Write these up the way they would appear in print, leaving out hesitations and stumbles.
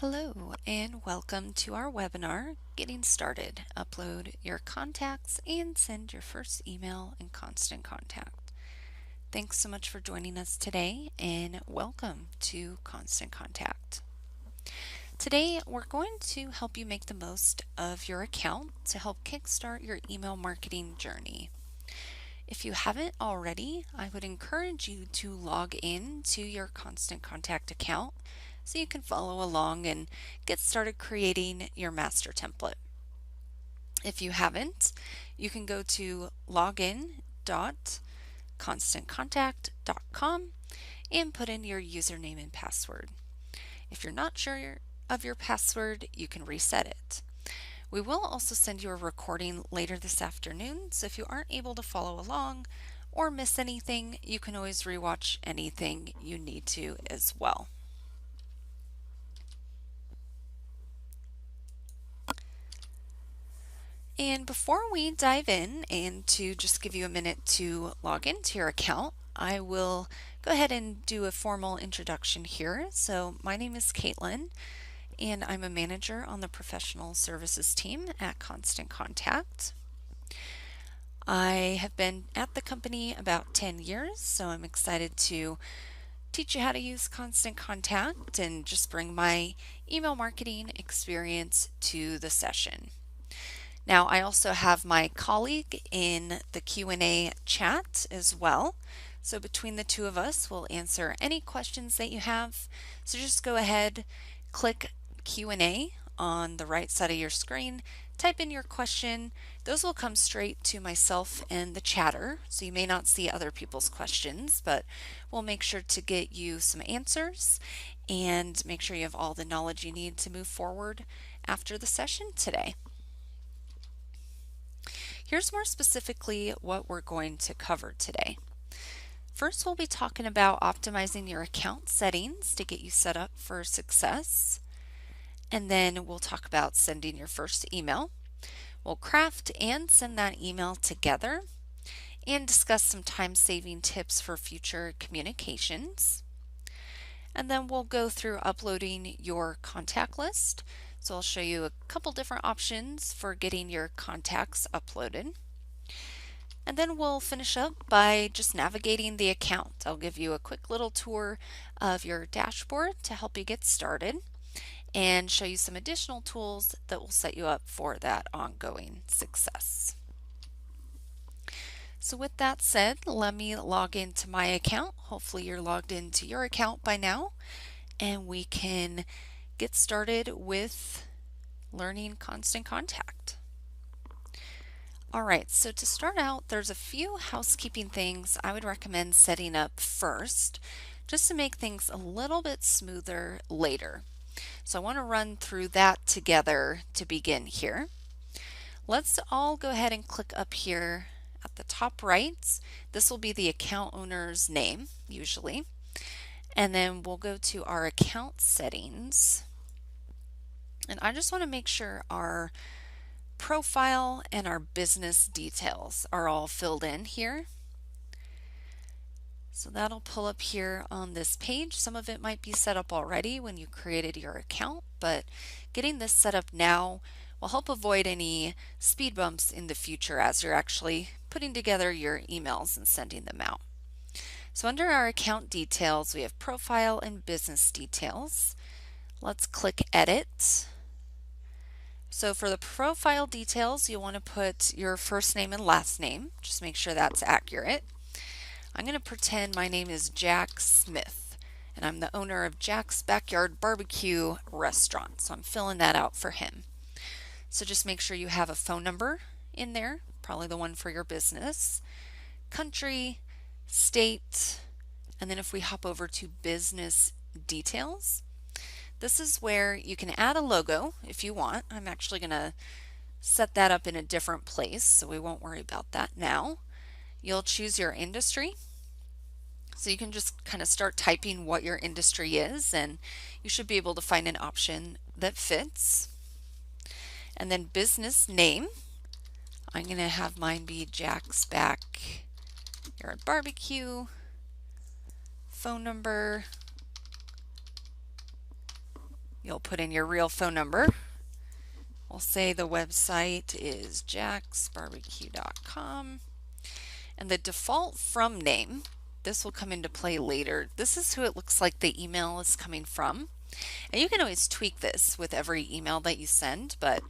Hello and welcome to our webinar, Getting Started. Upload your contacts and send your first email in Constant Contact. Thanks so much for joining us today and welcome to Constant Contact. Today we're going to help you make the most of your account to help kickstart your email marketing journey. If you haven't already, I would encourage you to log in to your Constant Contact account so you can follow along and get started creating your master template. If you haven't, you can go to login.constantcontact.com and put in your username and password. If you're not sure of your password, you can reset it. We will also send you a recording later this afternoon, so if you aren't able to follow along or miss anything, you can always rewatch anything you need to as well. And before we dive in, and to just give you a minute to log into your account, I will go ahead and do a formal introduction here. So my name is Caitlin, and I'm a manager on the professional services team at Constant Contact. I have been at the company about 10 years, so I'm excited to teach you how to use Constant Contact and just bring my email marketing experience to the session. Now, I also have my colleague in the Q&A chat as well. So between the two of us, we'll answer any questions that you have. So just go ahead, click Q&A on the right side of your screen, type in your question. Those will come straight to myself and the chatter, so you may not see other people's questions, but we'll make sure to get you some answers and make sure you have all the knowledge you need to move forward after the session today. Here's more specifically what we're going to cover today. First, we'll be talking about optimizing your account settings to get you set up for success. And then we'll talk about sending your first email. We'll craft and send that email together and discuss some time-saving tips for future communications. And then we'll go through uploading your contact list. So I'll show you a couple different options for getting your contacts uploaded. And then we'll finish up by just navigating the account. I'll give you a quick little tour of your dashboard to help you get started and show you some additional tools that will set you up for that ongoing success. So with that said, let me log into my account. Hopefully you're logged into your account by now, and we can get started with learning Constant Contact. Alright, so to start out, there's a few housekeeping things I would recommend setting up first, just to make things a little bit smoother later. So I want to run through that together to begin here. Let's all go ahead and click up here at the top right. This will be the account owner's name, usually. And then we'll go to our account settings. And I just want to make sure our profile and our business details are all filled in here. So that'll pull up here on this page. Some of it might be set up already when you created your account, but getting this set up now will help avoid any speed bumps in the future as you're actually putting together your emails and sending them out. So under our account details, we have profile and business details. Let's click edit. So for the profile details, you want to put your first name and last name. Just make sure that's accurate. I'm going to pretend my name is Jack Smith, and I'm the owner of Jack's Backyard Barbecue Restaurant. So I'm filling that out for him. So just make sure you have a phone number in there, probably the one for your business, country, state, and then if we hop over to business details, this is where you can add a logo if you want. I'm actually going to set that up in a different place, so we won't worry about that now. You'll choose your industry. So you can just kind of start typing what your industry is, and you should be able to find an option that fits. And then business name. I'm going to have mine be Jack's Backyard Barbecue. Phone number. You'll put in your real phone number. We'll say the website is jacksbarbecue.com. And the default from name, this will come into play later. This is who it looks like the email is coming from. And you can always tweak this with every email that you send, but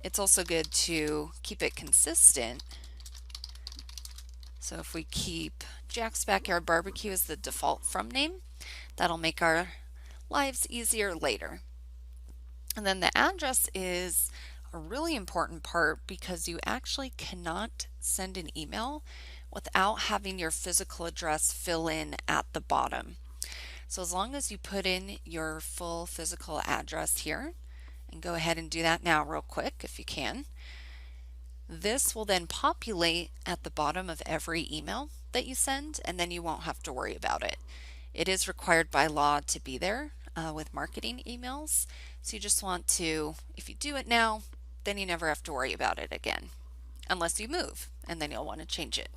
it's also good to keep it consistent. So if we keep Jack's Backyard Barbecue as the default from name, that'll make our lives easier later. And then the address is a really important part because you actually cannot send an email without having your physical address fill in at the bottom. So as long as you put in your full physical address here, and go ahead and do that now real quick if you can, this will then populate at the bottom of every email that you send, and then you won't have to worry about it. It is required by law to be there with marketing emails, so you just want to, if you do it now, then you never have to worry about it again, unless you move, and then you'll want to change it.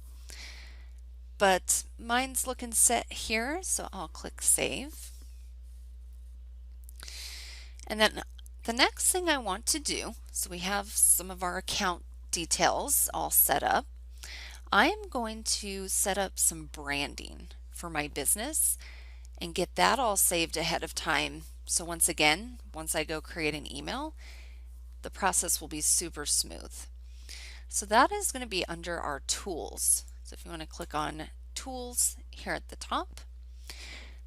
But mine's looking set here, so I'll click Save. And then the next thing I want to do, so we have some of our account details all set up, I am going to set up some branding for my business and get that all saved ahead of time. So once I go create an email, the process will be super smooth. So that is going to be under our tools. So if you want to click on Tools here at the top,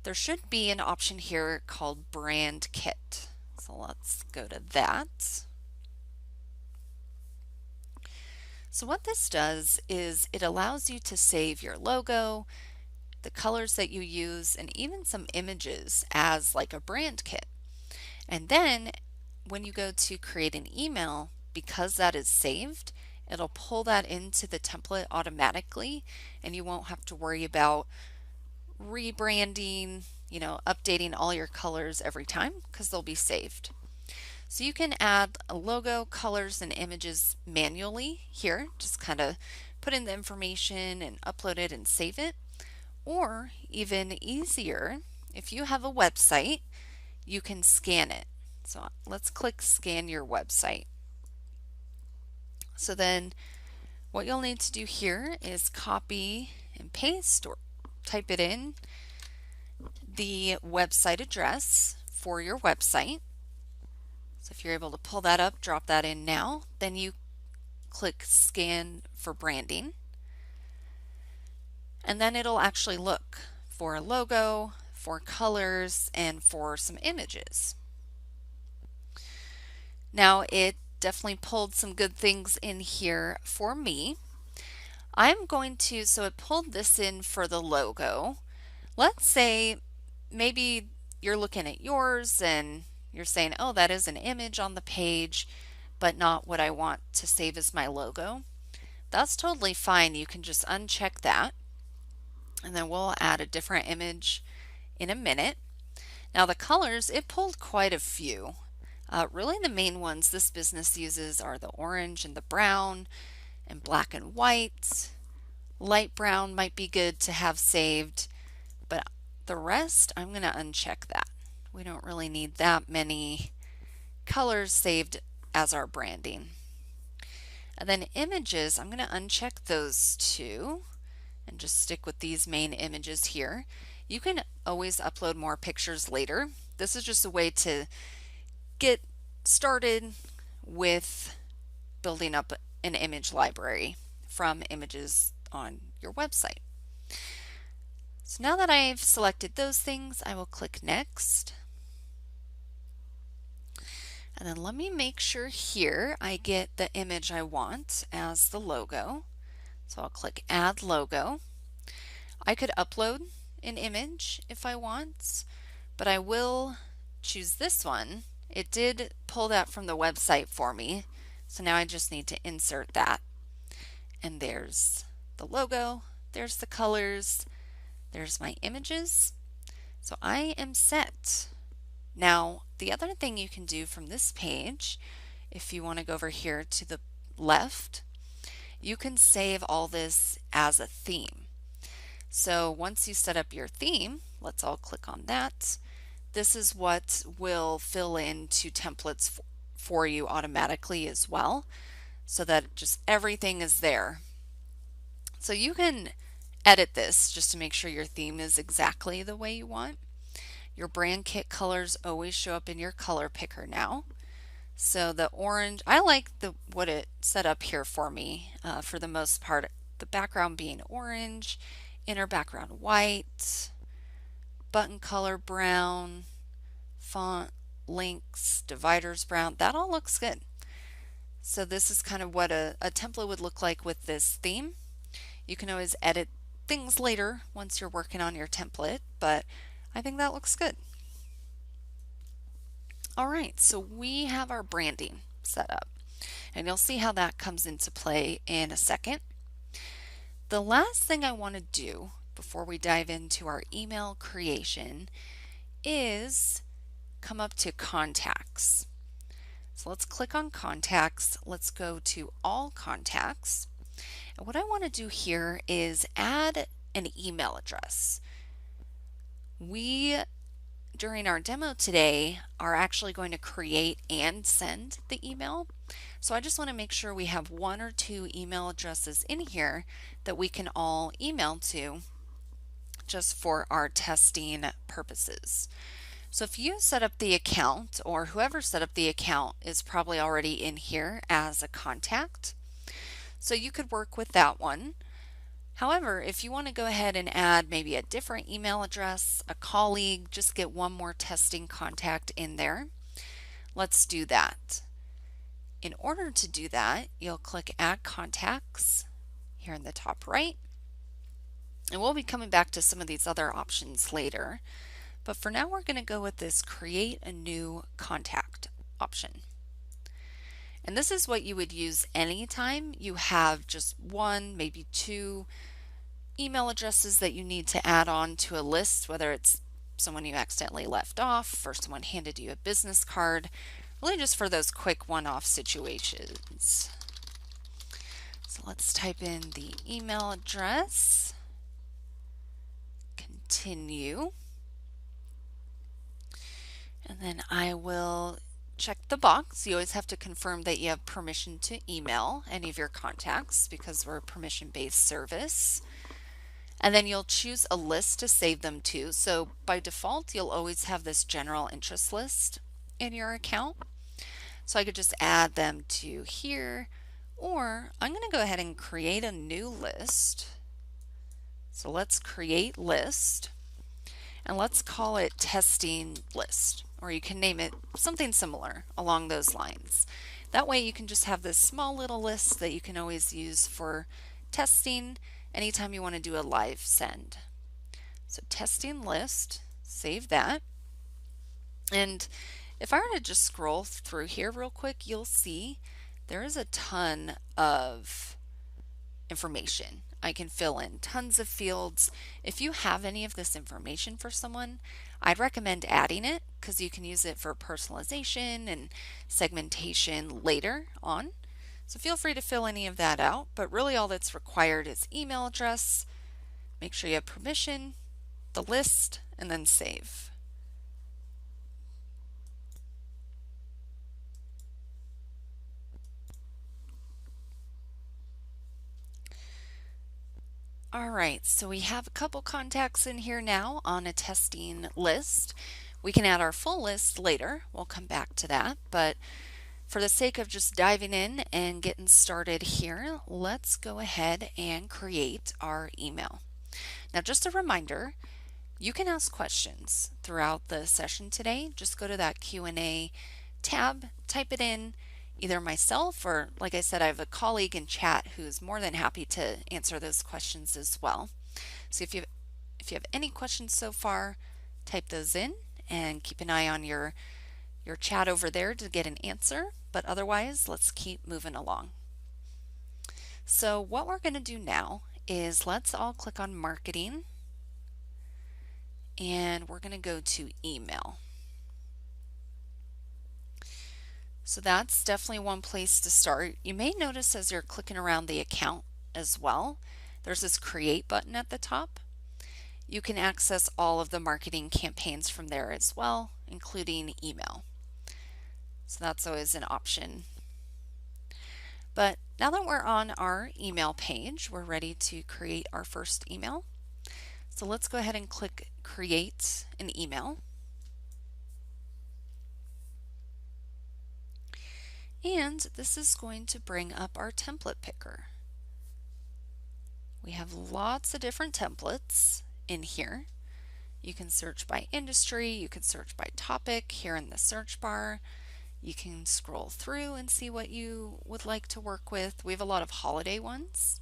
there should be an option here called Brand Kit. So let's go to that. So what this does is it allows you to save your logo, the colors that you use, and even some images as like a brand kit. And then when you go to create an email, because that is saved, it'll pull that into the template automatically, and you won't have to worry about rebranding, updating all your colors every time because they'll be saved. So you can add a logo, colors, and images manually here, just kind of put in the information and upload it and save it. Or even easier, if you have a website, you can scan it. So let's click Scan Your Website. So then what you'll need to do here is copy and paste or type it in the website address for your website. So if you're able to pull that up, drop that in now, then you click Scan for Branding. And then it'll actually look for a logo, for colors, and for some images. Now it definitely pulled some good things in here for me. I'm going to, so it pulled this in for the logo. Let's say maybe you're looking at yours and you're saying, oh, that is an image on the page, but not what I want to save as my logo. That's totally fine. You can just uncheck that, and then we'll add a different image in a minute. Now the colors, it pulled quite a few. Really the main ones this business uses are the orange and the brown and black and white. Light brown might be good to have saved, but the rest I'm going to uncheck that. We don't really need that many colors saved as our branding. And then images, I'm going to uncheck those two and just stick with these main images here. You can always upload more pictures later. This is just a way to get started with building up an image library from images on your website. So now that I've selected those things, I will click Next. And then let me make sure here I get the image I want as the logo. So I'll click Add Logo. I could upload an image if I want, but I will choose this one. It did pull that from the website for me, so now I just need to insert that. And there's the logo, there's the colors, there's my images. So I am set. Now, the other thing you can do from this page, if you want to go over here to the left, you can save all this as a theme. So once you set up your theme, let's all click on that, this is what will fill into templates for you automatically as well, so that just everything is there. So you can edit this just to make sure your theme is exactly the way you want. Your brand kit colors always show up in your color picker now. So the orange, I like what it set up here for me for the most part. The background being orange, inner background white, button color brown, font links, dividers brown. That all looks good. So this is kind of what a template would look like with this theme. You can always edit things later once you're working on your template, but I think that looks good. All right, so we have our branding set up, and you'll see how that comes into play in a second. The last thing I want to do before we dive into our email creation is come up to contacts. So let's click on contacts. Let's go to all contacts. And what I want to do here is add an email address. We, during our demo today, are actually going to create and send the email. So I just want to make sure we have 1 or 2 email addresses in here that we can all email to just for our testing purposes. So if you set up the account, or whoever set up the account is probably already in here as a contact. So you could work with that one. However, if you want to go ahead and add maybe a different email address, a colleague, just get one more testing contact in there, let's do that. In order to do that, you'll click Add Contacts here in the top right. And we'll be coming back to some of these other options later. But for now, we're going to go with this Create a New Contact option. And this is what you would use anytime you have just 1, maybe 2 email addresses that you need to add on to a list, whether it's someone you accidentally left off or someone handed you a business card, really just for those quick one-off situations. So let's type in the email address, continue, and then I will check the box. You always have to confirm that you have permission to email any of your contacts because we're a permission-based service. And then you'll choose a list to save them to. So by default, you'll always have this general interest list in your account. So I could just add them to here, or I'm going to go ahead and create a new list. So let's create list, and let's call it testing list, or you can name it something similar along those lines. That way you can just have this small little list that you can always use for testing anytime you want to do a live send. So testing list, save that. And if I were to just scroll through here real quick, you'll see there is a ton of information. I can fill in tons of fields. If you have any of this information for someone, I'd recommend adding it because you can use it for personalization and segmentation later on. So feel free to fill any of that out, but really all that's required is email address, make sure you have permission, the list, and then save. All right, so we have a couple contacts in here now on a testing list. We can add our full list later. We'll come back to that, but for the sake of just diving in and getting started here, let's go ahead and create our email. Now, just a reminder, you can ask questions throughout the session today. Just go to that Q&A tab, type it in. Either myself or, like I said, I have a colleague in chat who's more than happy to answer those questions as well. So if you have any questions so far, type those in and keep an eye on your chat over there to get an answer. But otherwise, let's keep moving along. So what we're going to do now is let's all click on marketing, and we're going to go to email. So that's definitely one place to start. You may notice as you're clicking around the account as well, there's this create button at the top. You can access all of the marketing campaigns from there as well, including email. So that's always an option. But now that we're on our email page, we're ready to create our first email. So let's go ahead and click Create an Email. And this is going to bring up our template picker. We have lots of different templates in here. You can search by industry, you can search by topic here in the search bar. You can scroll through and see what you would like to work with. We have a lot of holiday ones.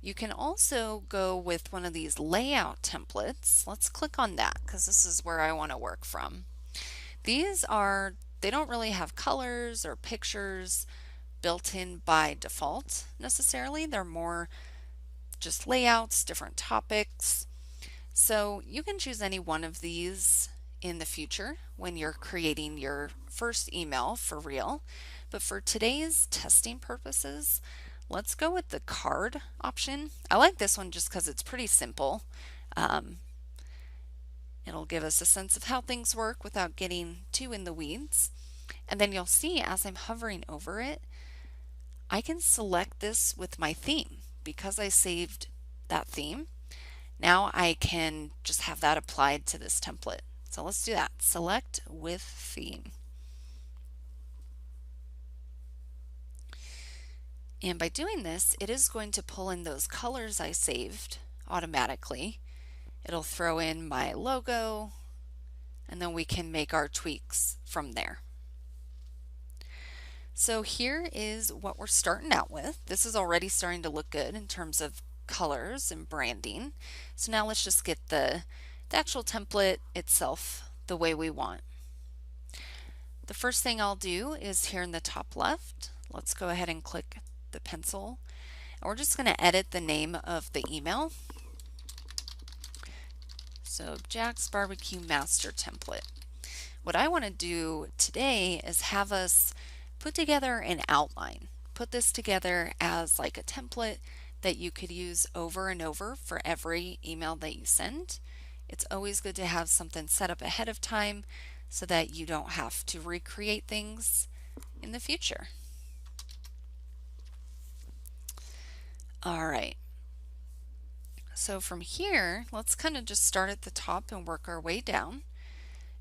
You can also go with one of these layout templates. Let's click on that because this is where I want to work from. They don't really have colors or pictures built in by default necessarily. They're more just layouts, different topics. So you can choose any one of these in the future when you're creating your first email for real. But for today's testing purposes, let's go with the card option. I like this one just because it's pretty simple. It'll give us a sense of how things work without getting too in the weeds. And then you'll see as I'm hovering over it, I can select this with my theme. Because I saved that theme, now I can just have that applied to this template. So let's do that. Select with theme. And by doing this, it is going to pull in those colors I saved automatically. It'll throw in my logo, and then we can make our tweaks from there. So here is what we're starting out with. This is already starting to look good in terms of colors and branding. So now let's just get the actual template itself the way we want. The first thing I'll do is here in the top left, let's go ahead and click the pencil. And we're just going to edit the name of the email. So Jack's Barbecue Master Template. What I want to do today is have us put together an outline. Put this together as like a template that you could use over and over for every email that you send. It's always good to have something set up ahead of time so that you don't have to recreate things in the future. All right. So from here, let's kind of just start at the top and work our way down.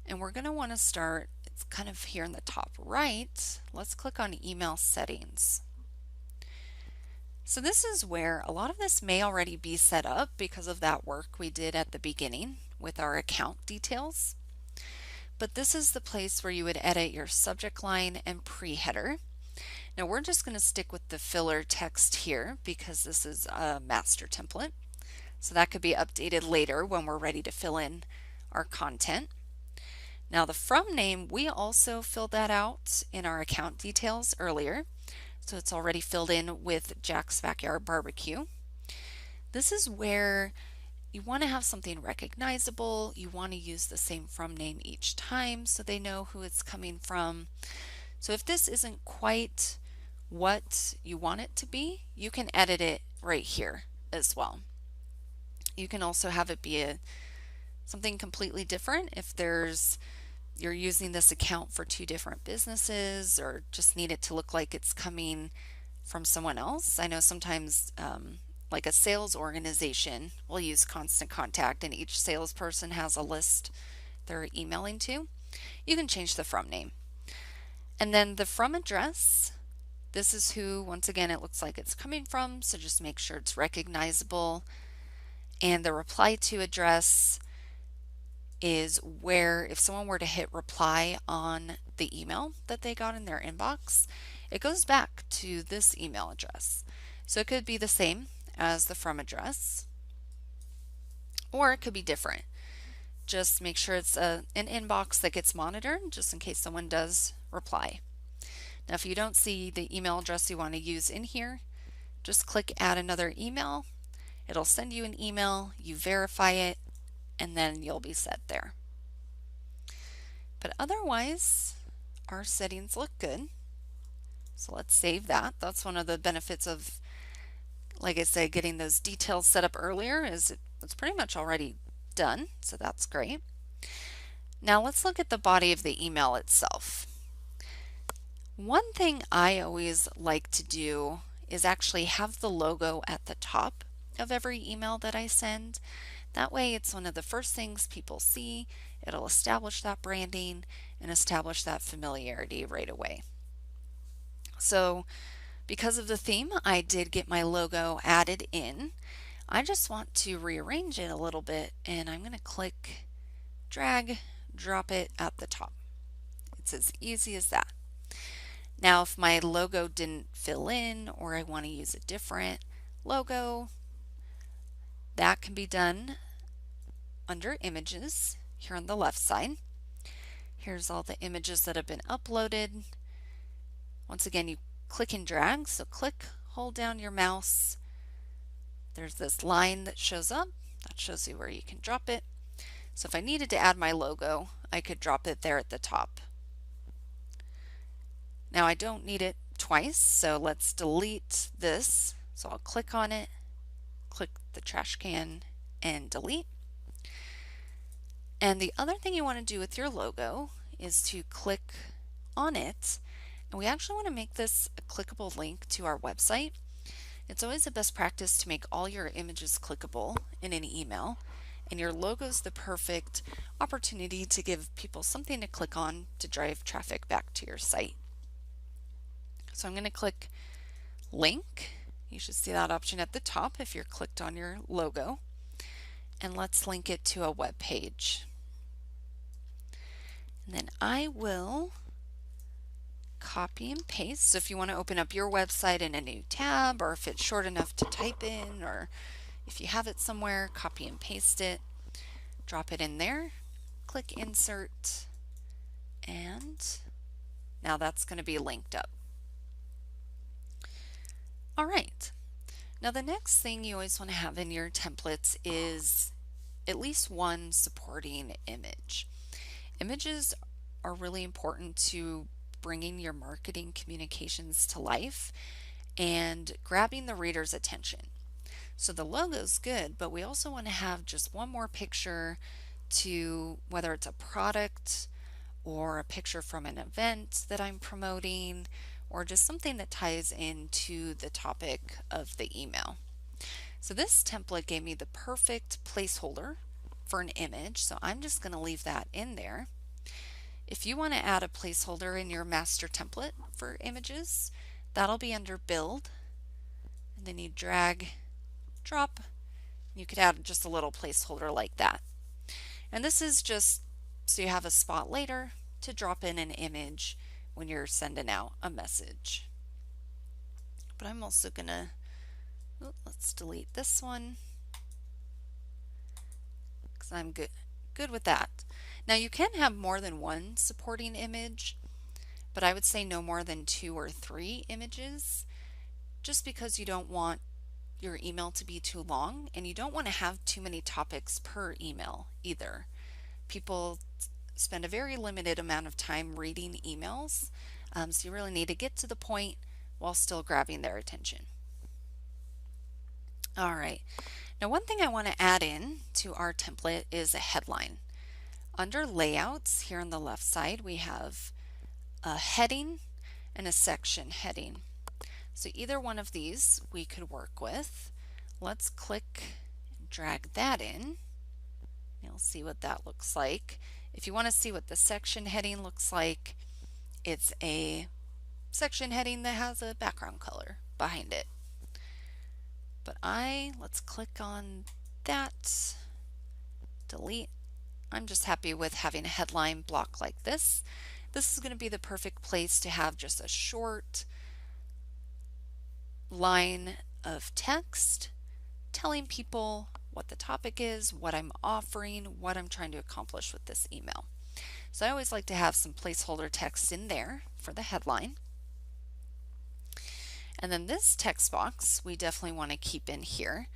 And we're going to want to start, it's kind of here in the top right. Let's click on Email Settings. So this is where a lot of this may already be set up because of that work we did at the beginning with our account details. But this is the place where you would edit your subject line and pre-header. Now we're just going to stick with the filler text here because this is a master template. So that could be updated later when we're ready to fill in our content. Now the from name, we also filled that out in our account details earlier. So it's already filled in with Jack's Backyard Barbecue. This is where you want to have something recognizable. You want to use the same from name each time so they know who it's coming from. So if this isn't quite what you want it to be, you can edit it right here as well. You can also have it be something completely different if you're using this account for two different businesses or just need it to look like it's coming from someone else. I know sometimes like a sales organization will use Constant Contact and each salesperson has a list they're emailing to. You can change the from name. And then the from address, this is who, once again, it looks like it's coming from, so just make sure it's recognizable. And the reply to address is where if someone were to hit reply on the email that they got in their inbox, it goes back to this email address. So it could be the same as the from address, or it could be different. Just make sure it's an inbox that gets monitored just in case someone does reply. Now if you don't see the email address you want to use in here, just click add another email. It'll send you an email, you verify it, and then you'll be set there. But otherwise, our settings look good. So let's save that. That's one of the benefits of Like I said, getting those details set up earlier it's pretty much already done, so that's great. Now let's look at the body of the email itself. One thing I always like to do is actually have the logo at the top of every email that I send. That way it's one of the first things people see. It'll establish that branding and establish that familiarity right away. So because of the theme, I did get my logo added in. I just want to rearrange it a little bit, and I'm going to click, drag, drop it at the top. It's as easy as that. Now if my logo didn't fill in or I want to use a different logo, that can be done under Images here on the left side. Here's all the images that have been uploaded. Once again, you click and drag, so click, hold down your mouse. There's this line that shows up. That shows you where you can drop it. So if I needed to add my logo, I could drop it there at the top. Now I don't need it twice, so let's delete this. So I'll click on it, click the trash can, and delete. And the other thing you want to do with your logo is to click on it. And we actually want to make this a clickable link to our website. It's always a best practice to make all your images clickable in an email, and your logo is the perfect opportunity to give people something to click on to drive traffic back to your site. So I'm going to click link. You should see that option at the top if you're clicked on your logo. And let's link it to a web page. And then I will copy and paste. So if you want to open up your website in a new tab, or if it's short enough to type in, or if you have it somewhere, copy and paste it, drop it in there, click insert, and now that's going to be linked up. All right. Now the next thing you always want to have in your templates is at least one supporting image. Images are really important to bringing your marketing communications to life and grabbing the reader's attention. So the logo's good, but we also want to have just one more picture to, whether it's a product or a picture from an event that I'm promoting, or just something that ties into the topic of the email. So this template gave me the perfect placeholder for an image, so I'm just going to leave that in there. If you want to add a placeholder in your master template for images, that'll be under Build, and then you drag, drop. You could add just a little placeholder like that. And this is just so you have a spot later to drop in an image when you're sending out a message. But I'm also gonna, let's delete this one because I'm good with that. Now you can have more than one supporting image, but I would say no more than 2 or 3 images, just because you don't want your email to be too long, and you don't want to have too many topics per email either. People spend a very limited amount of time reading emails, so you really need to get to the point while still grabbing their attention. All right, now one thing I want to add in to our template is a headline. Under layouts here on the left side, we have a heading and a section heading. So either one of these we could work with. Let's click and drag that in. You'll see what that looks like. If you want to see what the section heading looks like, it's a section heading that has a background color behind it. But let's click on that, delete. I'm just happy with having a headline block like this. This is going to be the perfect place to have just a short line of text telling people what the topic is, what I'm offering, what I'm trying to accomplish with this email. So I always like to have some placeholder text in there for the headline. And then this text box we definitely want to keep in here.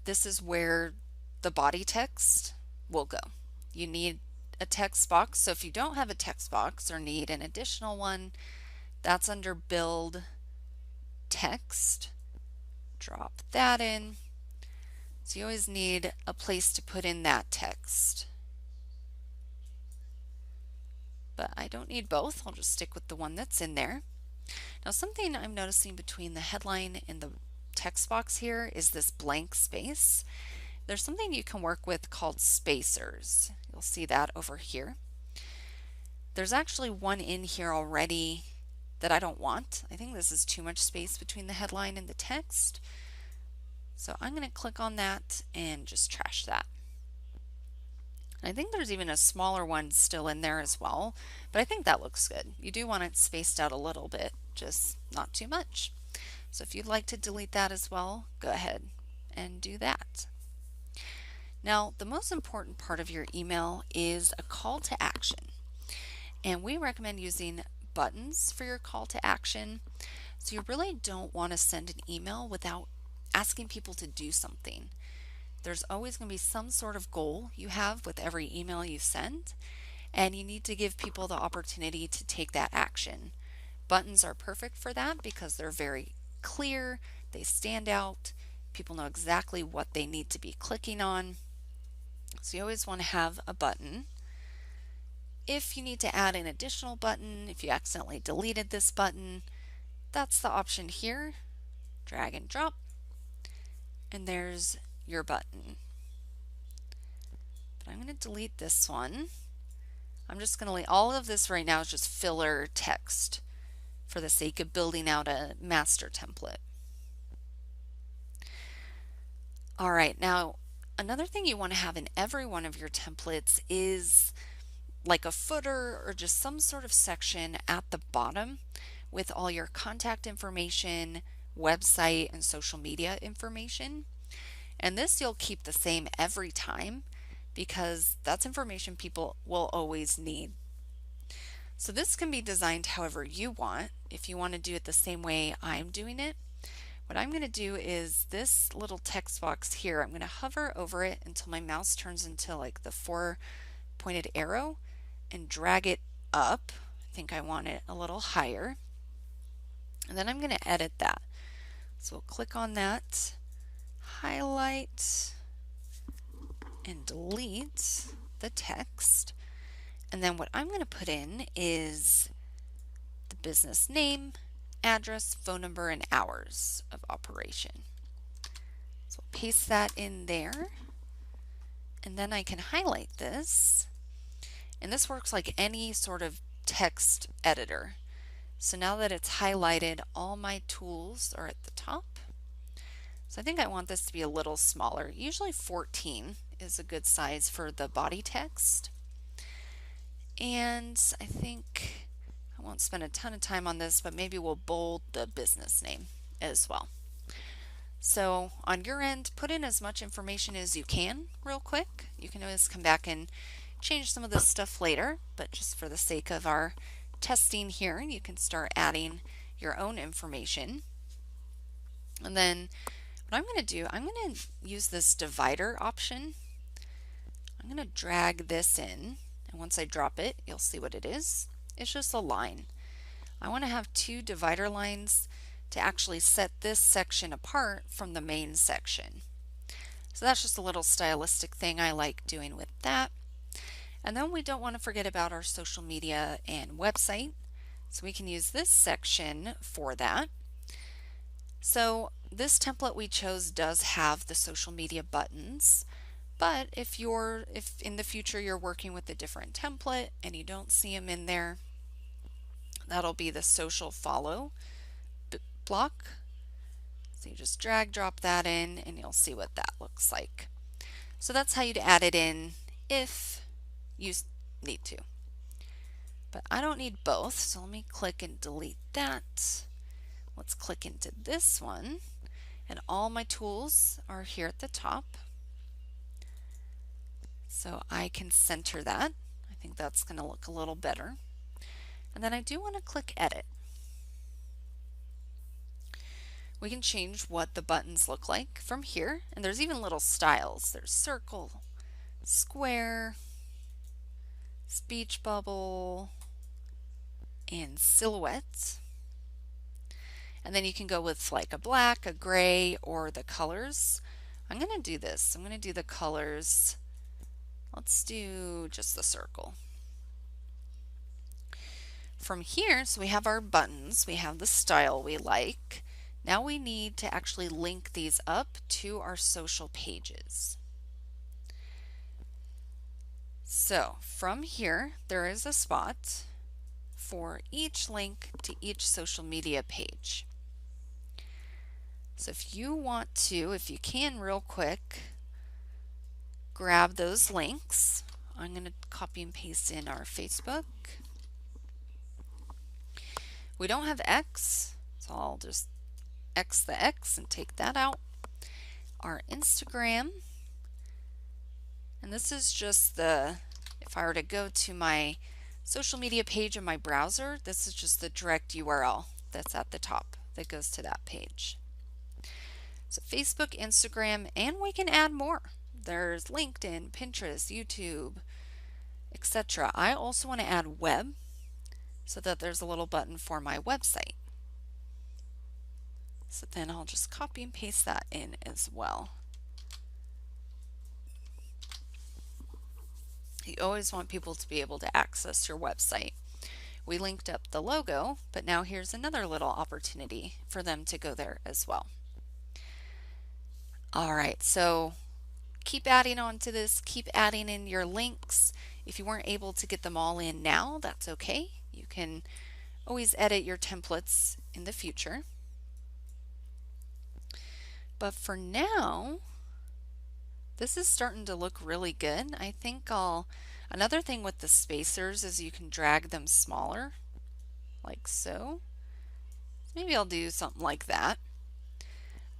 This is where the body text will go. You need a text box, so if you don't have a text box or need an additional one, that's under Build, Text, drop that in. So you always need a place to put in that text. But I don't need both. I'll just stick with the one that's in there. Now something I'm noticing between the headline and the text box here is this blank space. There's something you can work with called spacers. You'll see that over here. There's actually one in here already that I don't want. I think this is too much space between the headline and the text. So I'm going to click on that and just trash that. I think there's even a smaller one still in there as well, but I think that looks good. You do want it spaced out a little bit, just not too much. So if you'd like to delete that as well, go ahead and do that. Now, the most important part of your email is a call to action. And we recommend using buttons for your call to action. So you really don't want to send an email without asking people to do something. There's always going to be some sort of goal you have with every email you send, and you need to give people the opportunity to take that action. Buttons are perfect for that because they're very clear, they stand out, people know exactly what they need to be clicking on. So you always want to have a button. If you need to add an additional button, if you accidentally deleted this button, that's the option here. Drag and drop, and there's your button. But I'm going to delete this one. I'm just going to leave all of this right now is just filler text for the sake of building out a master template. All right, now another thing you want to have in every one of your templates is like a footer or just some sort of section at the bottom with all your contact information, website, and social media information. And this you'll keep the same every time because that's information people will always need. So this can be designed however you want. If you want to do it the same way I'm doing it, what I'm going to do is this little text box here, I'm going to hover over it until my mouse turns into like the 4-pointed arrow and drag it up. I think I want it a little higher. And then I'm going to edit that. So we'll click on that, highlight, and delete the text. And then what I'm going to put in is the business name, address, phone number, and hours of operation. So I'll paste that in there. And then I can highlight this. And this works like any sort of text editor. So now that it's highlighted, all my tools are at the top. So I think I want this to be a little smaller. Usually 14 is a good size for the body text. And I think I won't spend a ton of time on this, but maybe we'll bold the business name as well. So on your end, put in as much information as you can real quick. You can always come back and change some of this stuff later, but just for the sake of our testing here, you can start adding your own information. And then what I'm going to do, I'm going to use this divider option. I'm going to drag this in, and once I drop it, you'll see what it is. It's just a line. I want to have 2 divider lines to actually set this section apart from the main section. So that's just a little stylistic thing I like doing with that. And then we don't want to forget about our social media and website. So we can use this section for that. So this template we chose does have the social media buttons, but if in the future you're working with a different template and you don't see them in there, that'll be the social follow block. So you just drag drop that in and you'll see what that looks like. So that's how you'd add it in if you need to. But I don't need both, so let me click and delete that. Let's click into this one, and all my tools are here at the top. So I can center that. I think that's going to look a little better. And then I do want to click edit. We can change what the buttons look like from here, and there's even little styles. There's circle, square, speech bubble, and silhouette. And then you can go with like a black, a gray, or the colors. I'm going to do this. I'm going to do the colors. Let's do just the circle. From here, so we have our buttons, we have the style we like. Now we need to actually link these up to our social pages. So from here, there is a spot for each link to each social media page. So if you want to, if you can real quick, grab those links. I'm going to copy and paste in our Facebook. We don't have X, so I'll just X the X and take that out. Our Instagram, and this is just the, if I were to go to my social media page in my browser, this is just the direct URL that's at the top that goes to that page. So Facebook, Instagram, and we can add more. There's LinkedIn, Pinterest, YouTube, etc. I also want to add web, so that there's a little button for my website. So then I'll just copy and paste that in as well. You always want people to be able to access your website. We linked up the logo, but now here's another little opportunity for them to go there as well. All right, so keep adding on to this, keep adding in your links. If you weren't able to get them all in now, that's okay. You can always edit your templates in the future. But for now, this is starting to look really good. I think another thing with the spacers is you can drag them smaller, like so. Maybe I'll do something like that.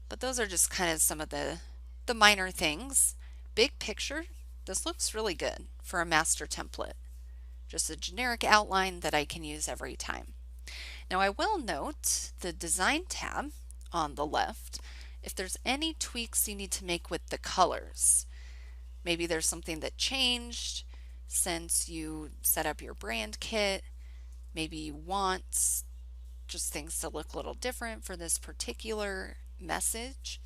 But those are just kind of some of the minor things. Big picture, this looks really good for a master template. Just a generic outline that I can use every time. Now I will note the design tab on the left, if there's any tweaks you need to make with the colors. Maybe there's something that changed since you set up your brand kit. Maybe you want just things to look a little different for this particular message.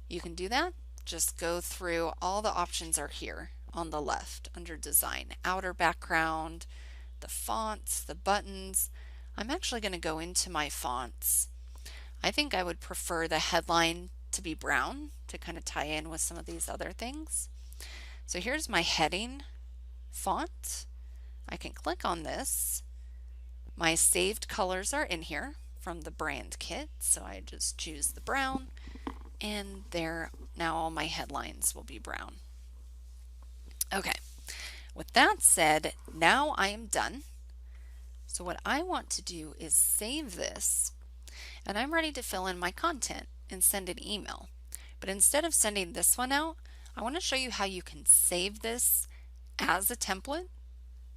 You can do that. Just go through, all the options are here on the left under design. Outer background, the fonts, the buttons. I'm actually going to go into my fonts. I think I would prefer the headline to be brown to kind of tie in with some of these other things. So here's my heading font. I can click on this. My saved colors are in here from the brand kit, so I just choose the brown, and there, now all my headlines will be brown. Okay, with that said, now I am done. So what I want to do is save this, and I'm ready to fill in my content and send an email. But instead of sending this one out, I want to show you how you can save this as a template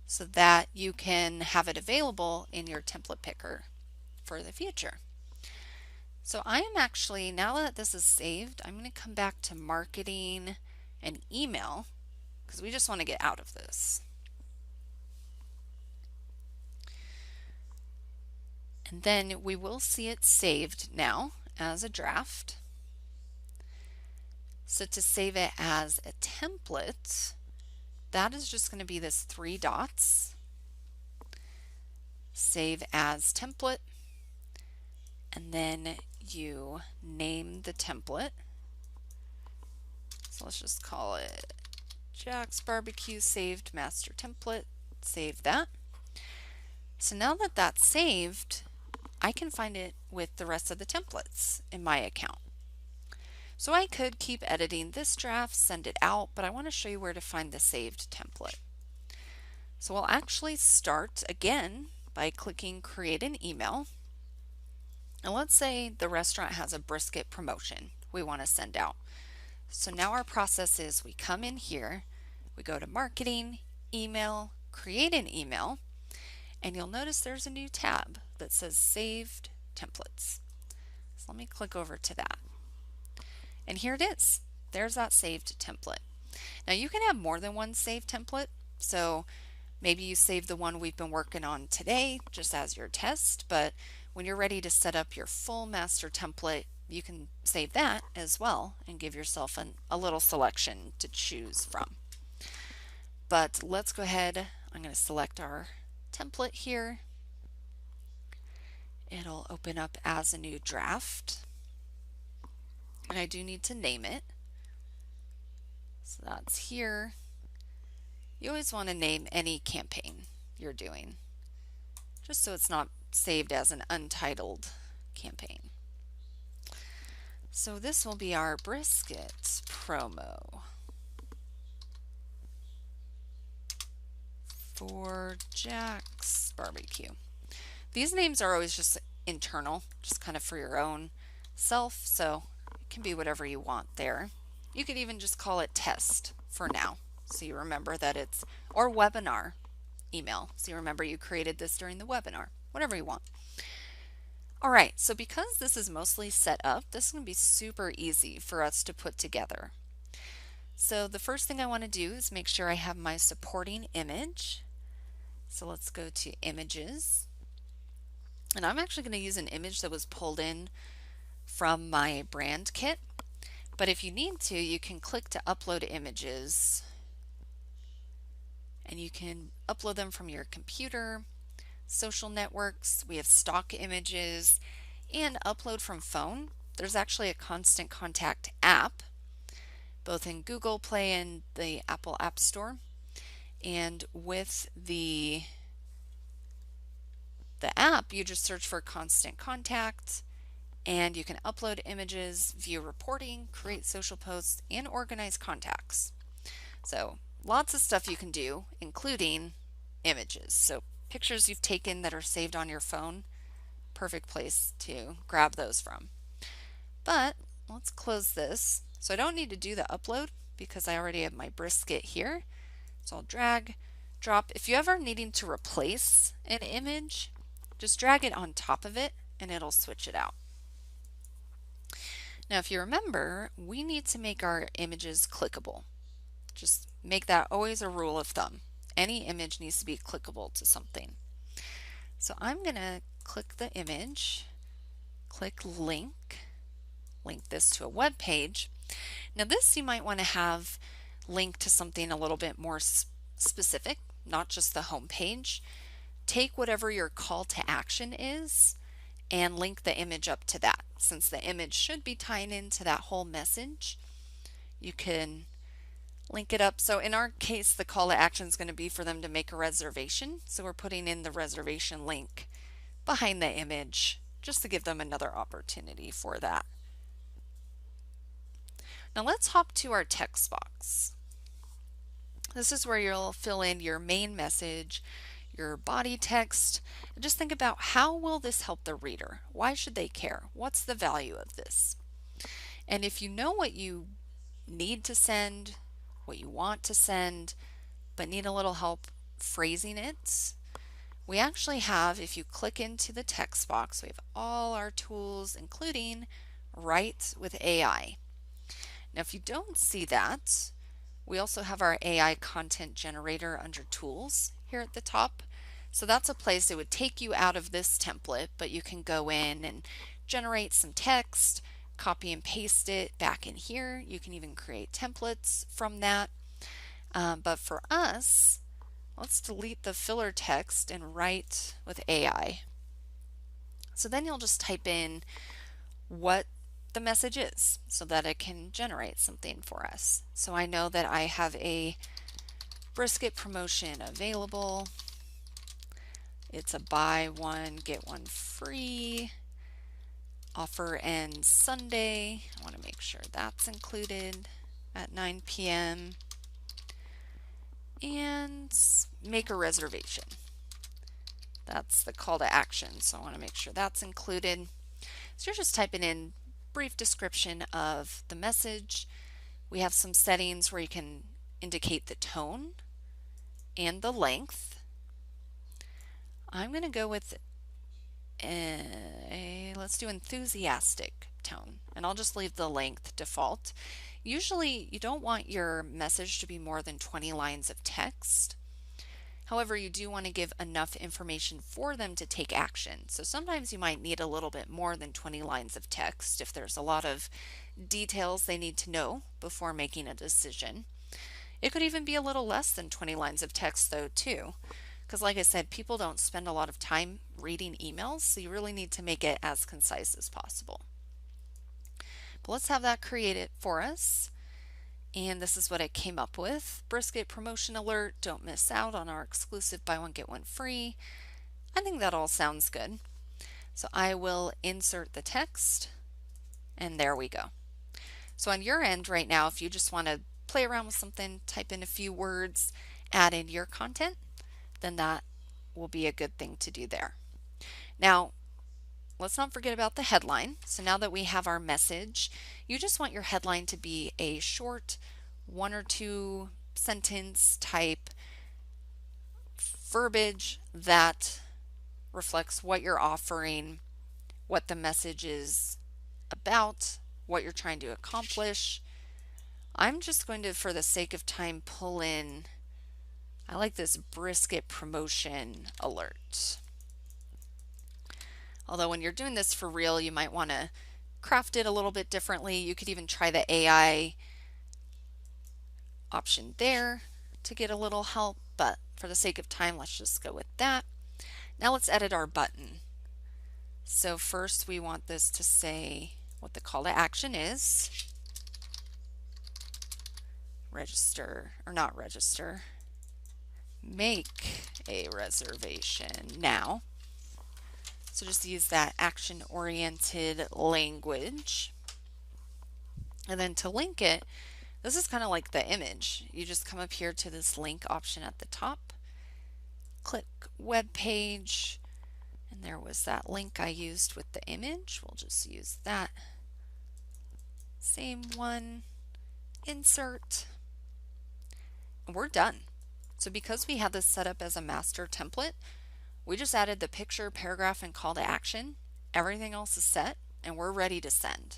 so that you can have it available in your template picker for the future. So I am actually, now that this is saved, I'm going to come back to marketing and email, because we just want to get out of this. And then we will see it saved now as a draft. So to save it as a template, that is just going to be this 3 dots. Save as template. And then you name the template. So let's just call it Jack's Barbecue Saved Master Template. Save that. So now that that's saved, I can find it with the rest of the templates in my account. So I could keep editing this draft, send it out, but I want to show you where to find the saved template. So we'll actually start again by clicking Create an Email. And let's say the restaurant has a brisket promotion we want to send out. So now our process is we come in here, we go to Marketing, Email, Create an Email, and you'll notice there's a new tab that says Saved Templates. So let me click over to that. And here it is. There's that saved template. Now you can have more than one saved template. So maybe you save the one we've been working on today just as your test, but When you're ready to set up your full master template, you can save that as well and give yourself a little selection to choose from. But let's go ahead. I'm going to select our template here. It'll open up as a new draft. And I do need to name it. So that's here. You always want to name any campaign you're doing, just so it's not saved as an untitled campaign. So this will be our brisket promo for Jack's Barbecue. These names are always just internal, just kind of for your own self, so it can be whatever you want there. You could even just call it test for now, so you remember that it's, or webinar email, so you remember you created this during the webinar, whatever you want. All right, so because this is mostly set up, this is going to be super easy for us to put together. So the first thing I want to do is make sure I have my supporting image. So let's go to images. And I'm actually going to use an image that was pulled in from my brand kit. But if you need to, you can click to upload images. And you can upload them from your computer, social networks. We have stock images, and upload from phone. There's actually a Constant Contact app, both in Google Play and the Apple App Store. And with the app, you just search for Constant Contact, and you can upload images, view reporting, create social posts, and organize contacts. So lots of stuff you can do, including images. So pictures you've taken that are saved on your phone, perfect place to grab those from. But let's close this. So I don't need to do the upload because I already have my brisket here. So I'll drag, drop. If you ever needing to replace an image, just drag it on top of it and it'll switch it out. Now if you remember, we need to make our images clickable. Just make that always a rule of thumb. Any image needs to be clickable to something. So I'm going to click the image, click link this to a web page. Now this you might want to have linked to something a little bit more specific, not just the home page. Take whatever your call to action is and link the image up to that. Since the image should be tying into that whole message, you can link it up. So in our case, the call to action is going to be for them to make a reservation. So we're putting in the reservation link behind the image just to give them another opportunity for that. Now let's hop to our text box. This is where you'll fill in your main message, your body text, and just think about how will this help the reader? Why should they care? What's the value of this? And if you know what you need to send, what you want to send, but need a little help phrasing it, we actually have, if you click into the text box, we have all our tools, including Write with AI. Now if you don't see that, we also have our AI content generator under tools here at the top. So that's a place it would take you out of this template, but you can go in and generate some text, copy and paste it back in here. You can even create templates from that. But for us, let's delete the filler text and write with AI. So then you'll just type in what the message is so that it can generate something for us. So I know that I have a brisket promotion available. It's a buy one, get one free. Offer ends Sunday. I want to make sure that's included at 9 p.m. And make a reservation. That's the call to action, so I want to make sure that's included. So you're just typing in brief description of the message. We have some settings where you can indicate the tone and the length. I'm going to go with let's do enthusiastic tone, and I'll just leave the length default. Usually you don't want your message to be more than 20 lines of text. However, you do want to give enough information for them to take action. So sometimes you might need a little bit more than 20 lines of text if there's a lot of details they need to know before making a decision. It could even be a little less than 20 lines of text though too, because like I said, people don't spend a lot of time reading emails, so you really need to make it as concise as possible. But let's have that created for us. And this is what I came up with. Brisket promotion alert, don't miss out on our exclusive buy one get one free. I think that all sounds good. So I will insert the text, and there we go. So on your end right now, if you just want to play around with something, type in a few words, add in your content, then that will be a good thing to do there. Now, let's not forget about the headline. So now that we have our message, you just want your headline to be a short 1 or 2 sentence type verbiage that reflects what you're offering, what the message is about, what you're trying to accomplish. I'm just going to, for the sake of time, pull in, I like this brisket promotion alert. Although when you're doing this for real, you might want to craft it a little bit differently. You could even try the AI option there to get a little help, but for the sake of time, let's just go with that. Now let's edit our button. So first we want this to say what the call to action is. Register, or not register, make a reservation now. So just use that action-oriented language. And then to link it, this is kind of like the image. You just come up here to this link option at the top, click web page, and there was that link I used with the image. We'll just use that same one, insert, and we're done. So because we had this set up as a master template, we just added the picture, paragraph, and call to action. Everything else is set, and we're ready to send.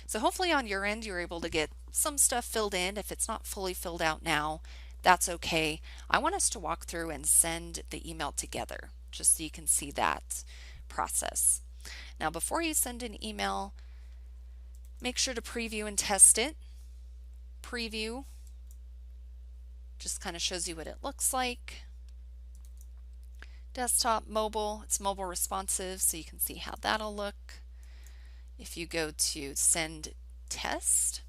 So hopefully on your end, you're able to get some stuff filled in. If it's not fully filled out now, that's okay. I want us to walk through and send the email together, just so you can see that process. Now, before you send an email, make sure to preview and test it. Preview just kind of shows you what it looks like. Desktop, mobile, it's mobile responsive, so you can see how that'll look. If you go to send test,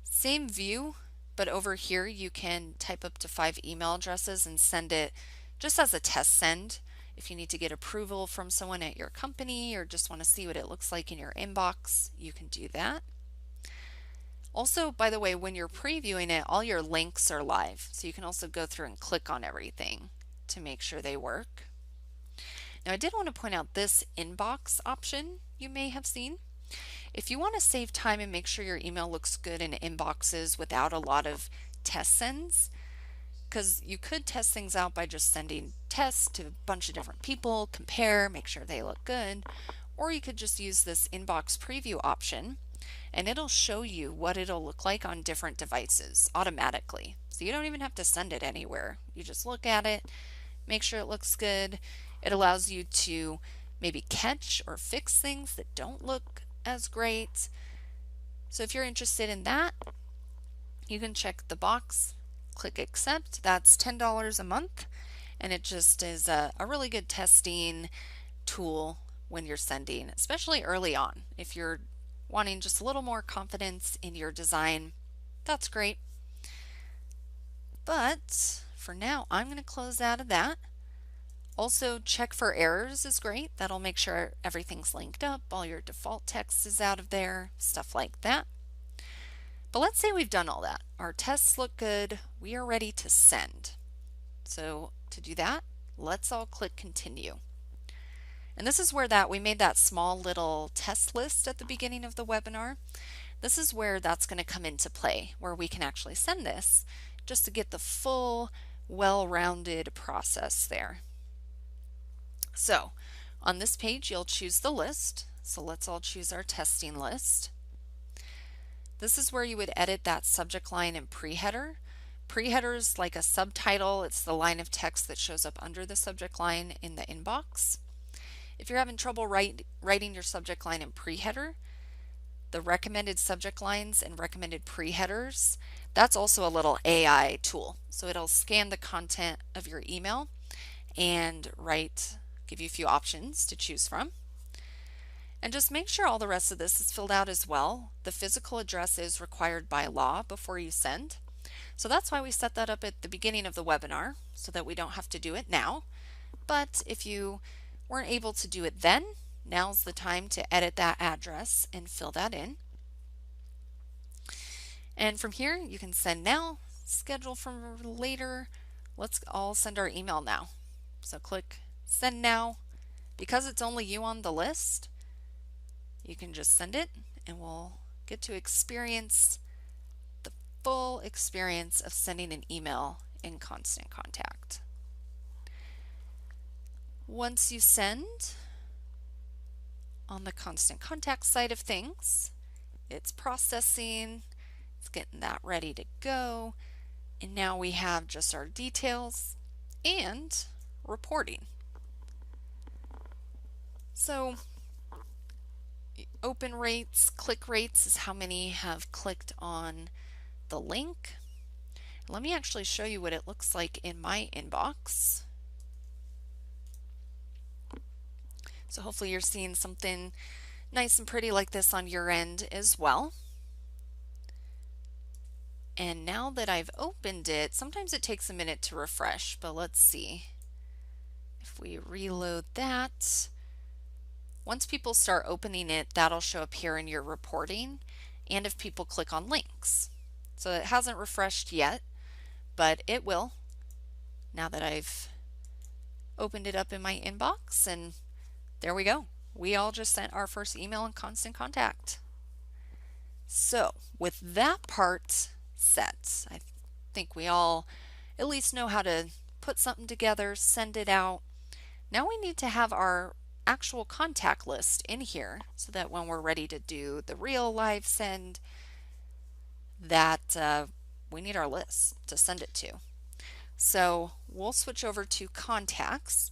same view, but over here you can type up to 5 email addresses and send it just as a test send. If you need to get approval from someone at your company or just want to see what it looks like in your inbox, you can do that. Also, by the way, when you're previewing it, all your links are live, so you can also go through and click on everything to make sure they work. Now I did want to point out this inbox option you may have seen. If you want to save time and make sure your email looks good in inboxes without a lot of test sends, because you could test things out by just sending tests to a bunch of different people, compare, make sure they look good, or you could just use this inbox preview option and it'll show you what it'll look like on different devices automatically. So you don't even have to send it anywhere. You just look at it, make sure it looks good. It allows you to maybe catch or fix things that don't look as great. So if you're interested in that, you can check the box, click accept. That's $10 a month, and it just is a really good testing tool when you're sending, especially early on. If you're wanting just a little more confidence in your design, that's great. But for now, I'm going to close out of that. Also, check for errors is great. That'll make sure everything's linked up, all your default text is out of there, stuff like that. But let's say we've done all that. Our tests look good. We are ready to send. So to do that, let's all click continue. And this is where we made that small little test list at the beginning of the webinar. This is where that's going to come into play, where we can actually send this just to get the full, well-rounded process there. So on this page, you'll choose the list. So let's all choose our testing list. This is where you would edit that subject line and pre-header. Pre-headers like a subtitle, it's the line of text that shows up under the subject line in the inbox. If you're having trouble writing your subject line in pre-header, the recommended subject lines and recommended pre-headers, that's also a little AI tool. So it'll scan the content of your email and give you a few options to choose from. And just make sure all the rest of this is filled out as well. The physical address is required by law before you send. So that's why we set that up at the beginning of the webinar, so that we don't have to do it now. But if you weren't able to do it then, now's the time to edit that address and fill that in. And from here, you can send now, schedule for later. Let's all send our email now. So click send now. Because it's only you on the list, you can just send it and we'll get to experience the full experience of sending an email in Constant Contact. Once you send, on the Constant Contact side of things, it's processing, it's getting that ready to go, and now we have just our details and reporting. So open rates, click rates is how many have clicked on the link. Let me actually show you what it looks like in my inbox. So hopefully you're seeing something nice and pretty like this on your end as well. And now that I've opened it, sometimes it takes a minute to refresh, but let's see. If we reload that, once people start opening it, that'll show up here in your reporting, and if people click on links. So it hasn't refreshed yet, but it will now that I've opened it up in my inbox, and there we go. We all just sent our first email in Constant Contact. So with that part set, I think we all at least know how to put something together, send it out. Now we need to have our actual contact list in here so that when we're ready to do the real live send, that we need our list to send it to. So we'll switch over to contacts.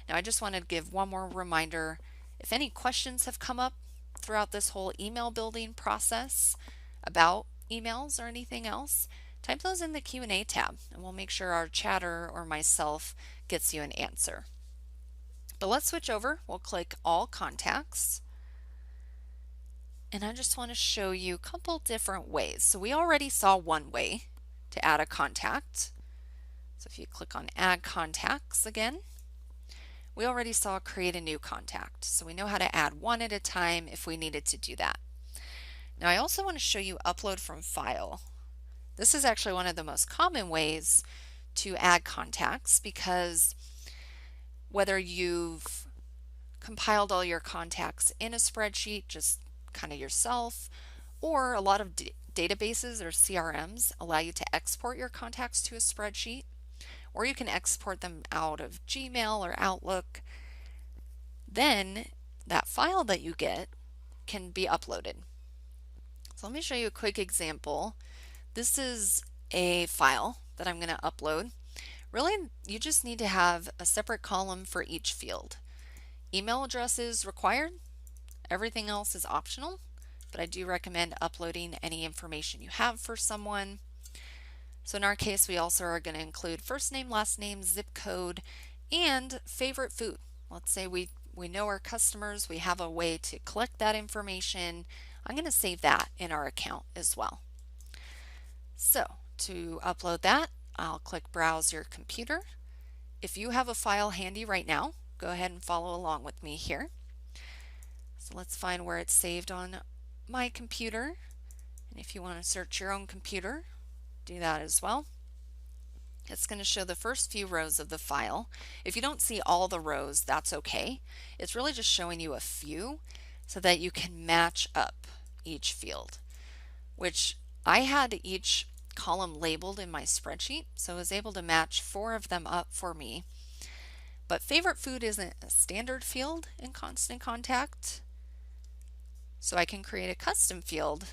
Now I just wanted to give one more reminder. If any questions have come up throughout this whole email building process about emails or anything else, type those in the Q&A tab and we'll make sure our chatter or myself gets you an answer. But let's switch over. We'll click all contacts. And I just want to show you a couple different ways. So we already saw one way to add a contact. So if you click on add contacts again, we already saw create a new contact. So we know how to add one at a time if we needed to do that. Now I also want to show you upload from file. This is actually one of the most common ways to add contacts, because whether you've compiled all your contacts in a spreadsheet just kind of yourself, or a lot of databases or CRMs allow you to export your contacts to a spreadsheet, or you can export them out of Gmail or Outlook, then that file that you get can be uploaded. So let me show you a quick example. This is a file that I'm going to upload. Really, you just need to have a separate column for each field. Email address is required. Everything else is optional, but I do recommend uploading any information you have for someone. So in our case, we also are going to include first name, last name, zip code, and favorite food. Let's say we know our customers, we have a way to collect that information. I'm going to save that in our account as well. So to upload that, I'll click Browse Your Computer. If you have a file handy right now, go ahead and follow along with me here. So let's find where it's saved on my computer. And if you want to search your own computer, do that as well. It's going to show the first few rows of the file. If you don't see all the rows, that's okay. It's really just showing you a few so that you can match up each field, which I had each column labeled in my spreadsheet, so I was able to match 4 of them up for me. But favorite food isn't a standard field in Constant Contact, so I can create a custom field,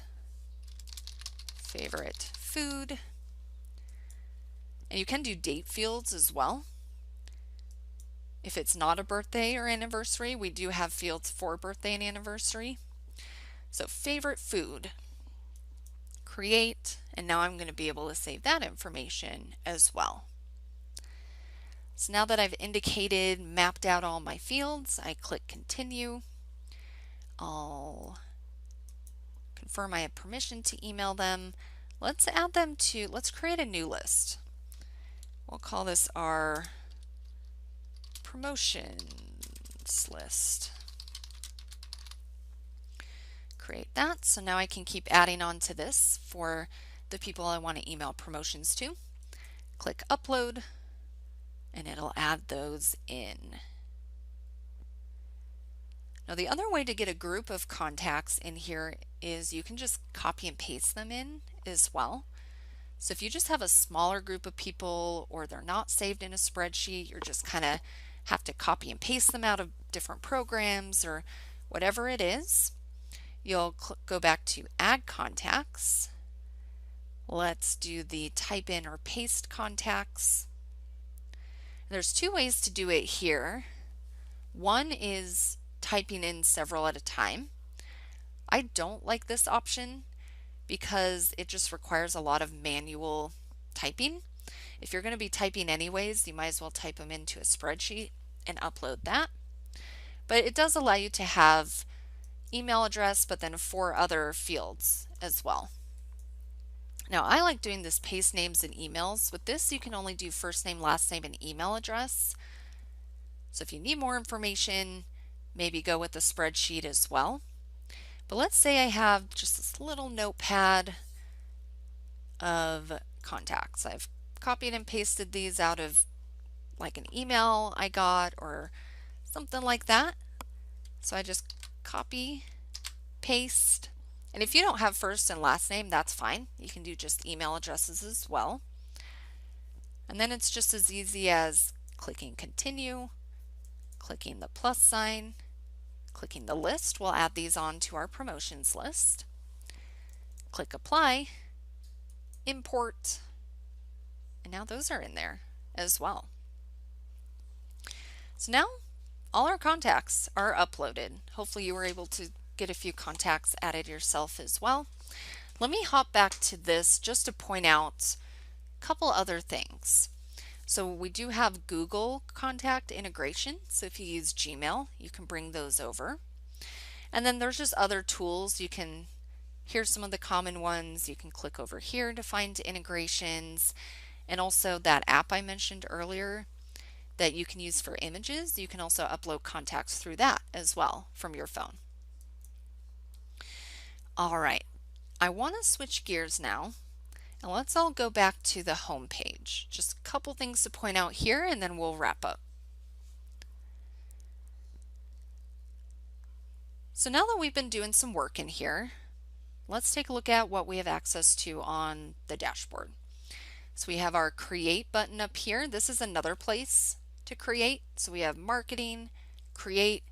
favorite food, And you can do date fields as well. If it's not a birthday or anniversary, we do have fields for birthday and anniversary. So favorite food, create, and now I'm going to be able to save that information as well. So now that I've indicated, mapped out all my fields, I click continue. I'll confirm I have permission to email them. Let's add them to, let's create a new list. We'll call this our promotions list. Create that. So now I can keep adding on to this for the people I want to email promotions to. Click upload and it'll add those in. Now the other way to get a group of contacts in here is you can just copy and paste them in as well. So if you just have a smaller group of people or they're not saved in a spreadsheet, you're just kind of have to copy and paste them out of different programs or whatever it is. You'll go back to add contacts. Let's do the type in or paste contacts. There's two ways to do it here. One is typing in several at a time. I don't like this option because it just requires a lot of manual typing. If you're going to be typing anyways, you might as well type them into a spreadsheet and upload that. But it does allow you to have email address, but then 4 other fields as well. Now I like doing this paste names and emails. With this you can only do first name, last name, and email address. So if you need more information, maybe go with the spreadsheet as well. But let's say I have just this little notepad of contacts. I've copied and pasted these out of like an email I got or something like that. So I just copy, paste, and if you don't have first and last name, that's fine. You can do just email addresses as well. And then it's just as easy as clicking continue, clicking the plus sign, clicking the list. We'll add these on to our promotions list. Click apply, import, and now those are in there as well. So now all our contacts are uploaded. Hopefully you were able to get a few contacts added yourself as well. Let me hop back to this just to point out a couple other things. So we do have Google contact integration. So if you use Gmail, you can bring those over. And then there's just other tools. You can, here's some of the common ones. You can click over here to find integrations. And also that app I mentioned earlier that you can use for images, you can also upload contacts through that as well from your phone. All right, I want to switch gears now and let's all go back to the home page. Just a couple things to point out here and then we'll wrap up. So now that we've been doing some work in here, let's take a look at what we have access to on the dashboard. So we have our create button up here. This is another place to create. So we have marketing, create,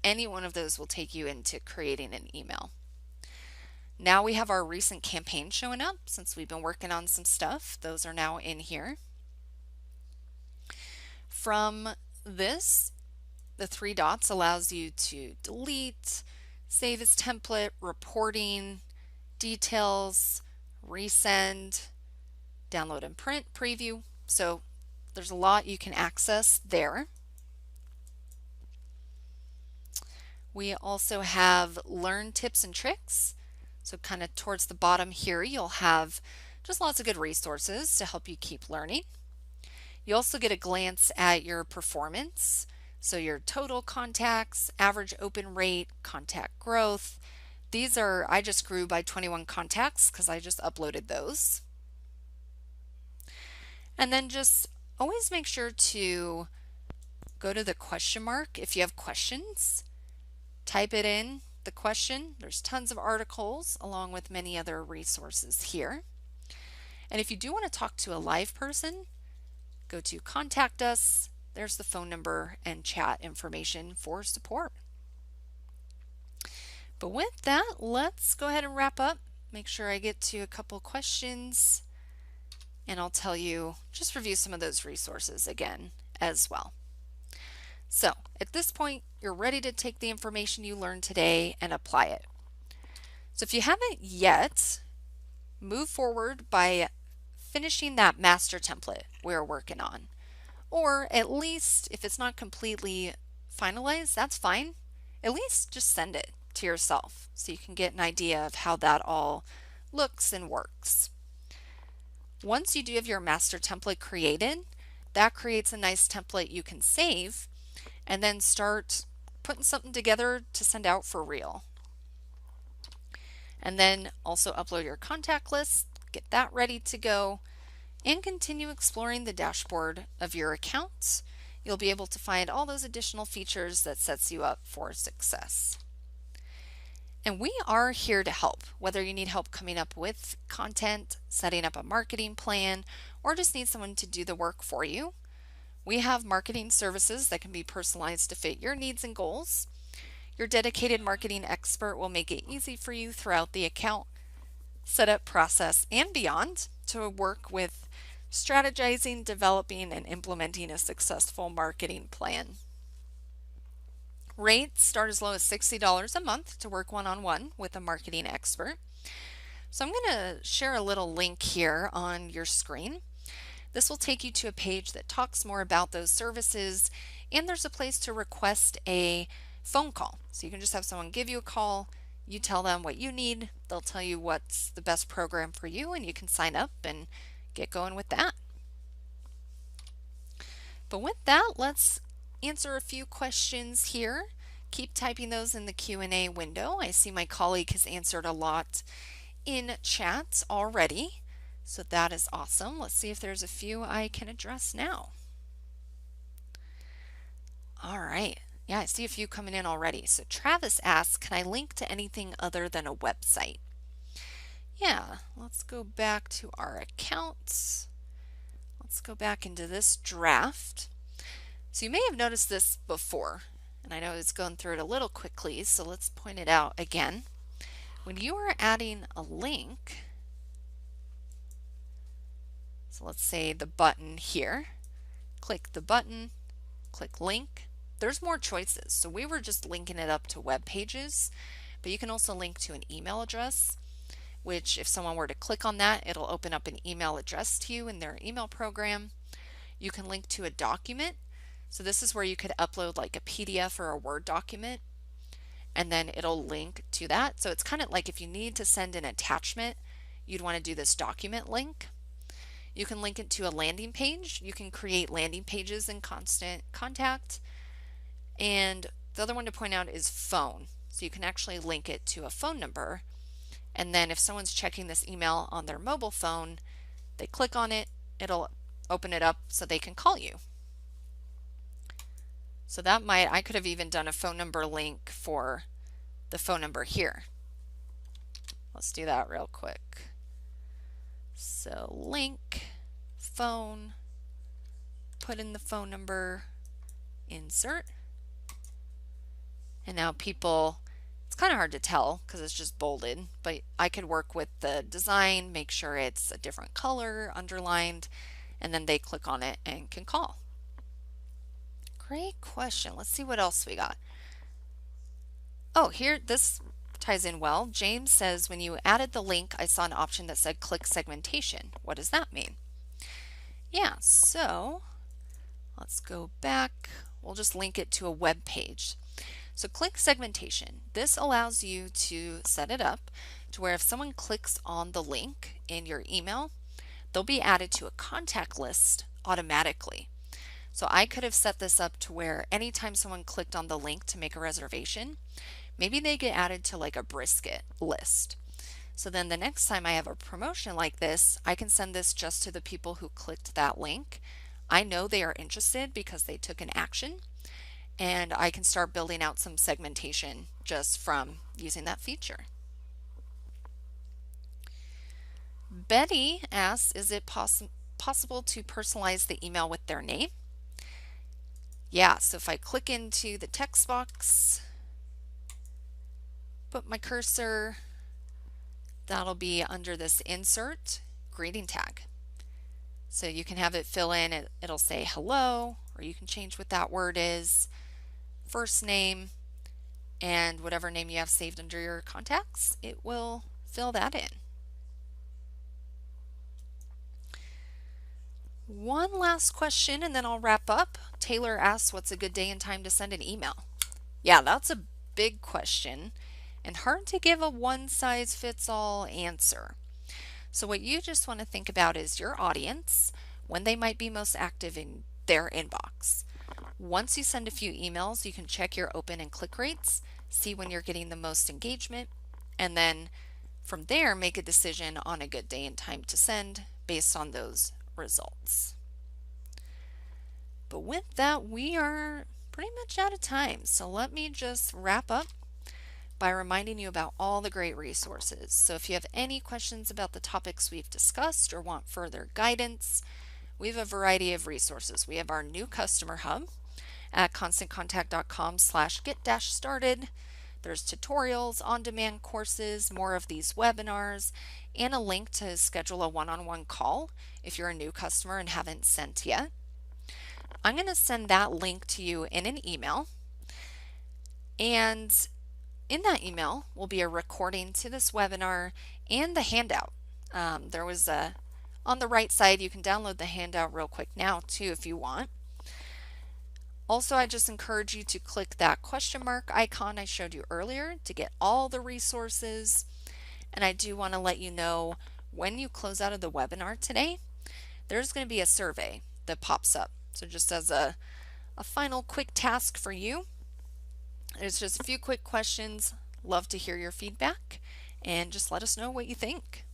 any one of those will take you into creating an email. Now we have our recent campaigns showing up since we've been working on some stuff. Those are now in here. From this, the 3 dots allows you to delete, save as template, reporting, details, resend, download and print, preview. So there's a lot you can access there. We also have learn tips and tricks. So kind of towards the bottom here, you'll have just lots of good resources to help you keep learning. You also get a glance at your performance. So your total contacts, average open rate, contact growth. These are, I just grew by 21 contacts because I just uploaded those. And then just always make sure to go to the question mark if you have questions. Type it in, the question. There's tons of articles along with many other resources here. And if you do want to talk to a live person, go to contact us. There's the phone number and chat information for support. But with that, let's go ahead and wrap up. Make sure I get to a couple questions. and I'll tell you, just review some of those resources again as well. So at this point, you're ready to take the information you learned today and apply it. So if you haven't yet, move forward by finishing that master template we're working on. Or at least if it's not completely finalized, that's fine. At least just send it to yourself so you can get an idea of how that all looks and works. Once you do have your master template created, that creates a nice template you can save and then start putting something together to send out for real. And then also upload your contact list, get that ready to go, and continue exploring the dashboard of your accounts. You'll be able to find all those additional features that sets you up for success. And we are here to help, whether you need help coming up with content, setting up a marketing plan, or just need someone to do the work for you. We have marketing services that can be personalized to fit your needs and goals. Your dedicated marketing expert will make it easy for you throughout the account setup process and beyond to work with strategizing, developing, and implementing a successful marketing plan. Rates start as low as $60 a month to work one-on-one with a marketing expert. So I'm going to share a little link here on your screen. This will take you to a page that talks more about those services, and there's a place to request a phone call. So you can just have someone give you a call, you tell them what you need, they'll tell you what's the best program for you, and you can sign up and get going with that. But with that, let's answer a few questions here. Keep typing those in the Q&A window. I see my colleague has answered a lot in chat already, so that is awesome. Let's see if there's a few I can address now. All right. Yeah, I see a few coming in already. So Travis asks, can I link to anything other than a website? Yeah, let's go back to our accounts. Let's go back into this draft. So you may have noticed this before, and I know it's going through it a little quickly, so let's point it out again. When you are adding a link, so let's say the button here, click the button, click link. There's more choices. So we were just linking it up to web pages, but you can also link to an email address, which if someone were to click on that, it'll open up an email address to you in their email program. You can link to a document. So this is where you could upload like a PDF or a Word document, and then it'll link to that. So it's kind of like if you need to send an attachment, you'd want to do this document link. You can link it to a landing page. You can create landing pages in Constant Contact. And the other one to point out is phone. So you can actually link it to a phone number. And then if someone's checking this email on their mobile phone, they click on it, it'll open it up so they can call you. So that I could have even done a phone number link for the phone number here. Let's do that real quick. So link, phone, put in the phone number, insert. And now people, it's kind of hard to tell because it's just bolded, but I could work with the design, make sure it's a different color, underlined, and then they click on it and can call. Great question. Let's see what else we got. Oh, here, this ties in well. James says, when you added the link, I saw an option that said click segmentation. What does that mean? Yeah, so let's go back. We'll just link it to a web page. So click segmentation. This allows you to set it up to where if someone clicks on the link in your email, they'll be added to a contact list automatically. So I could have set this up to where anytime someone clicked on the link to make a reservation, maybe they get added to like a brisket list. So then the next time I have a promotion like this, I can send this just to the people who clicked that link. I know they are interested because they took an action, and I can start building out some segmentation just from using that feature. Betty asks, is it possible to personalize the email with their name? Yeah, so if I click into the text box, put my cursor, that'll be under this insert greeting tag. So you can have it fill in, it'll say hello, or you can change what that word is, first name, and whatever name you have saved under your contacts, it will fill that in. One last question and then I'll wrap up. Taylor asks, what's a good day and time to send an email? Yeah, that's a big question and hard to give a one-size-fits-all answer. So what you just want to think about is your audience, when they might be most active in their inbox. Once you send a few emails, you can check your open and click rates, see when you're getting the most engagement, and then from there make a decision on a good day and time to send based on those results. But with that, we are pretty much out of time. So let me just wrap up by reminding you about all the great resources. So if you have any questions about the topics we've discussed or want further guidance, we have a variety of resources. We have our new customer hub at constantcontact.com/get-started. There's tutorials, on-demand courses, more of these webinars, and a link to schedule a one-on-one call if you're a new customer and haven't sent yet. I'm going to send that link to you in an email, and in that email will be a recording to this webinar and the handout. On the right side, you can download the handout real quick now too if you want. Also, I just encourage you to click that question mark icon I showed you earlier to get all the resources. And I do want to let you know, when you close out of the webinar today, there's going to be a survey that pops up. So just as a final quick task for you, there's just a few quick questions. Love to hear your feedback and just let us know what you think.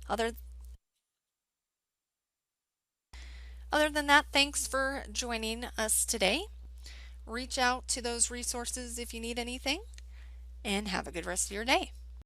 Other than that, thanks for joining us today. Reach out to those resources if you need anything, and have a good rest of your day.